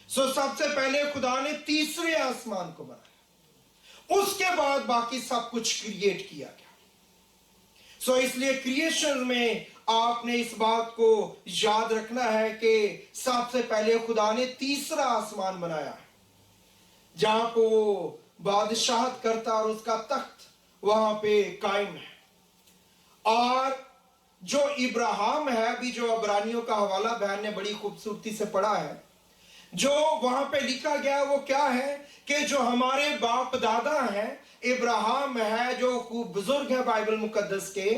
सबसे पहले खुदा ने तीसरे आसमान को बनाया, उसके बाद बाकी सब कुछ क्रिएट किया गया। इसलिए क्रिएशन में आपने इस बात को याद रखना है कि सबसे पहले खुदा ने तीसरा आसमान बनाया, जहां को बादशाहत करता और उसका तख्त वहां पे कायम है। और जो इब्राहिम है, अभी जो अब्रानियों का हवाला बहन ने बड़ी खूबसूरती से पढ़ा है, जो वहां पे लिखा गया वो क्या है कि जो हमारे बाप दादा हैं, इब्राहिम है जो खूब बुजुर्ग है बाइबल मुकद्दस के,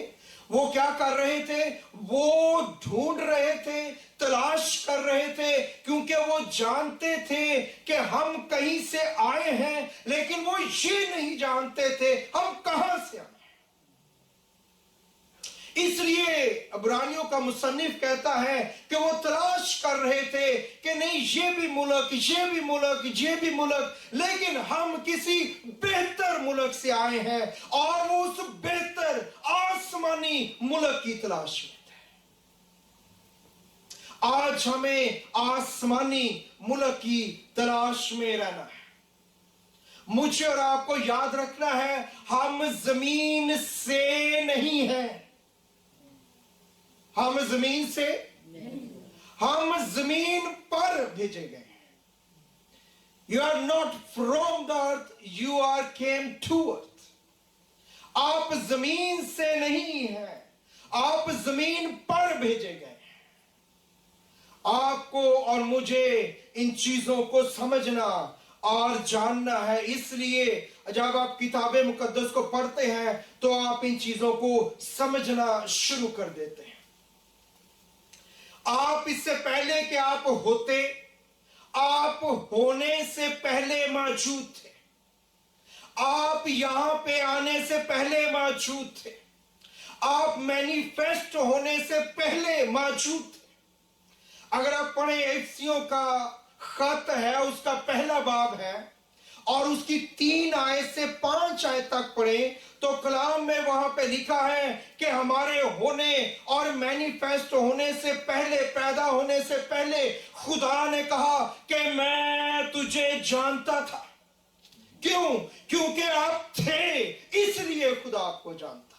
वो क्या कर रहे थे? वो ढूंढ रहे थे, तलाश कर रहे थे, क्योंकि वो जानते थे कि हम कहीं से आए हैं, लेकिन वो ये नहीं जानते थे हम कहां से आए। इसलिए अब्रानियों का मुसन्निफ कहता है कि वो तलाश कर रहे थे कि नहीं ये भी मुल्क, ये भी मुल्क, ये भी मुल्क, लेकिन हम किसी बेहतर मुल्क से आए हैं और वो उस बेहतर आसमानी मुल्क की तलाश में थे। आज हमें आसमानी मुल्क की तलाश में रहना है। मुझे और आपको याद रखना है, हम जमीन से नहीं हैं, हम जमीन से नहीं, हम जमीन पर भेजे गए हैं। You are not from the earth, you are came to earth. आप जमीन से नहीं हैं, आप जमीन पर भेजे गए हैं। आपको और मुझे इन चीजों को समझना और जानना है। इसलिए जब आप किताबे मुकद्दस को पढ़ते हैं तो आप इन चीजों को समझना शुरू कर देते हैं। आप इससे पहले कि आप होते, आप होने से पहले मौजूद थे। आप यहां पे आने से पहले मौजूद थे। आप मैनिफेस्ट होने से पहले मौजूद थे। अगर आप पढ़े एफिसियों का खत है, उसका पहला बाब है और उसकी 3 आयत से 5 आयत तक पढ़े तो कलाम में वहां पे लिखा है कि हमारे होने और मैनिफेस्ट होने से पहले, पैदा होने से पहले खुदा ने कहा कि मैं तुझे जानता था। क्यों? क्योंकि आप थे, इसलिए खुदा आपको जानता था।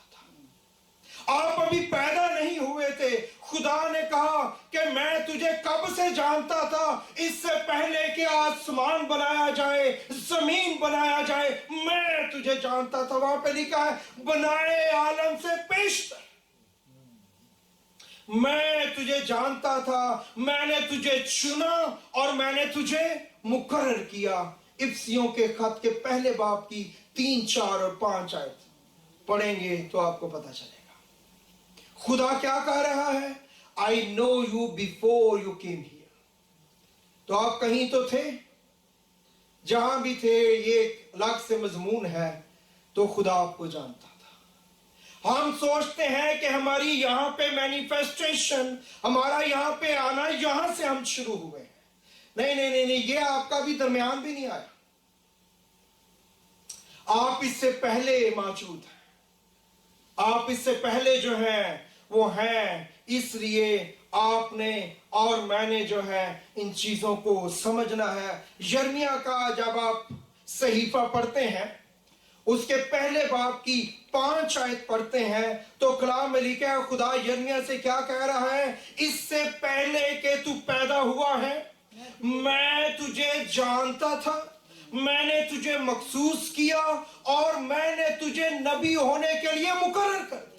आप अभी पैदा नहीं हुए थे, खुदा ने कहा कि मैं तुझे कब से जानता था, इससे पहले कि आसमान बनाया जाए, जमीन बनाया जाए, मैं तुझे जानता था। वहां पे लिखा है बनाए आलम से पेशतर मैं तुझे जानता था, मैंने तुझे चुना और मैंने तुझे मुकर्रर किया। इफ्सियों के खत के पहले बाब की 3, 4 और 5 आयत पढ़ेंगे तो आपको पता चलेगा खुदा क्या कह रहा है। I know you before you came here. तो आप कहीं तो थे, जहां भी थे ये अलग से मजमून है, तो खुदा आपको जानता था। हम सोचते हैं कि हमारी यहां पे मैनिफेस्टेशन, हमारा यहां पे आना, यहां से हम शुरू हुए हैं। नहीं नहीं नहीं नहीं, ये आपका भी दरमियान भी नहीं आया। आप इससे पहले मौजूद हैं, आप इससे पहले जो है वो है। इसलिए आपने और मैंने जो है इन चीजों को समझना है। यिर्मयाह का जब आप सहीफा पढ़ते हैं, उसके पहले बाब की 5 आयत पढ़ते हैं तो कलाम में लिखा है, खुदा यिर्मयाह से क्या कह रहा है। इससे पहले कि तू पैदा हुआ है मैं तुझे जानता था, मैंने तुझे मखसूस किया और मैंने तुझे नबी होने के लिए मुकर्रर कर दिया।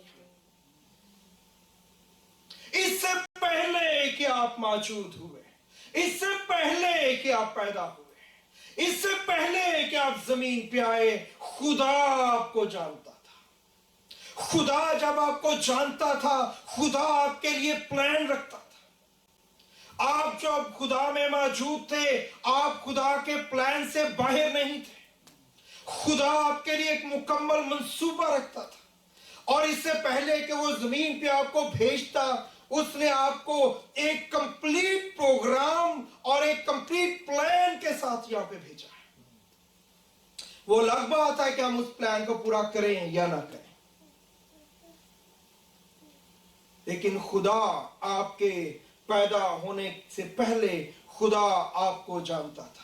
इससे पहले कि आप मौजूद हुए, इससे पहले कि आप पैदा हुए, इससे पहले कि आप जमीन पे आए, खुदा आपको जानता था। खुदा जब आपको जानता था, खुदा आपके लिए प्लान रखता था। आप जब खुदा में मौजूद थे, आप खुदा के प्लान से बाहर नहीं थे। खुदा आपके लिए एक मुकम्मल मंसूबा रखता था और इससे पहले कि वो जमीन पे आपको भेजता, उसने आपको एक कंप्लीट प्रोग्राम और एक कंप्लीट प्लान के साथ यहां पे भेजा है। वो अलग बात है कि हम उस प्लान को पूरा करें या ना करें, लेकिन खुदा आपके पैदा होने से पहले خدا آپ کو جانتا تھا.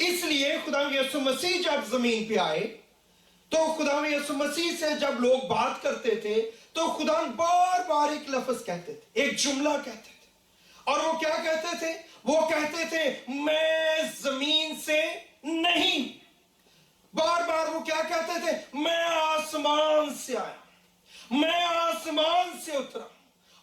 اس لیے خدا یسوع مسیح جب زمین پہ آئے تو خدا یسوع مسیح سے جب لوگ بات کرتے تھے تو خدا بار بار ایک لفظ کہتے تھے, ایک جملہ کہتے تھے. اور وہ کیا کہتے تھے؟ وہ کہتے تھے میں زمین سے نہیں. بار بار وہ کیا کہتے تھے؟ میں آسمان سے آیا, میں آسمان سے اترا.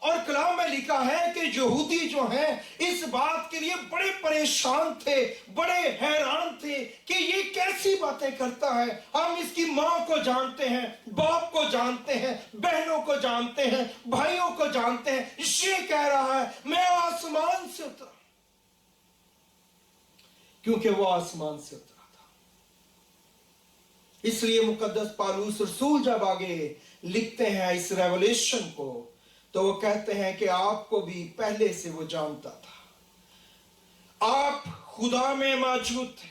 اور کلام میں لکھا ہے کہ یہودی جو ہیں اس بات کے لیے بڑے پریشان تھے, بڑے حیران تھے کہ یہ کیسی باتیں کرتا ہے. ہم اس کی ماں کو جانتے ہیں, باپ کو جانتے ہیں, بہنوں کو جانتے ہیں, بھائیوں کو جانتے ہیں, یہ کہہ رہا ہے میں آسمان سے اترا. کیونکہ وہ آسمان سے اترا تھا. اس لیے مقدس پالوس رسول جب آگے لکھتے ہیں اس ریولیشن کو تو وہ کہتے ہیں کہ آپ کو بھی پہلے سے وہ جانتا تھا. آپ خدا میں موجود تھے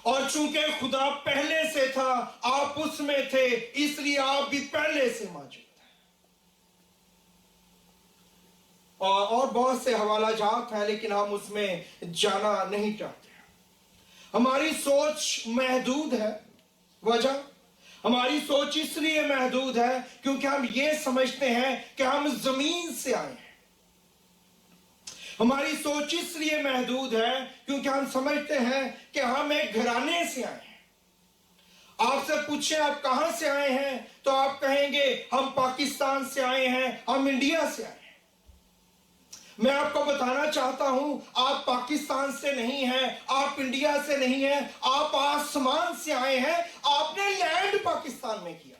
اور چونکہ خدا پہلے سے تھا, آپ اس میں تھے, اس لیے آپ بھی پہلے سے موجود ہیں. اور بہت سے حوالہ جات ہیں لیکن ہم اس میں جانا نہیں چاہتے. ہماری سوچ محدود ہے. وجہ ہماری سوچ اس لیے محدود ہے کیونکہ ہم یہ سمجھتے ہیں کہ ہم زمین سے آئے ہیں. ہماری سوچ اس لیے محدود ہے کیونکہ ہم سمجھتے ہیں کہ ہم ایک گھرانے سے آئے ہیں. آپ سے پوچھیں آپ کہاں سے آئے ہیں تو آپ کہیں گے ہم پاکستان سے آئے ہیں, ہم انڈیا سے آئے ہیں. میں آپ کو بتانا چاہتا ہوں آپ پاکستان سے نہیں ہیں, آپ انڈیا سے نہیں ہیں, آپ آسمان سے آئے ہیں. آپ نے لینڈ پاکستان میں کیا,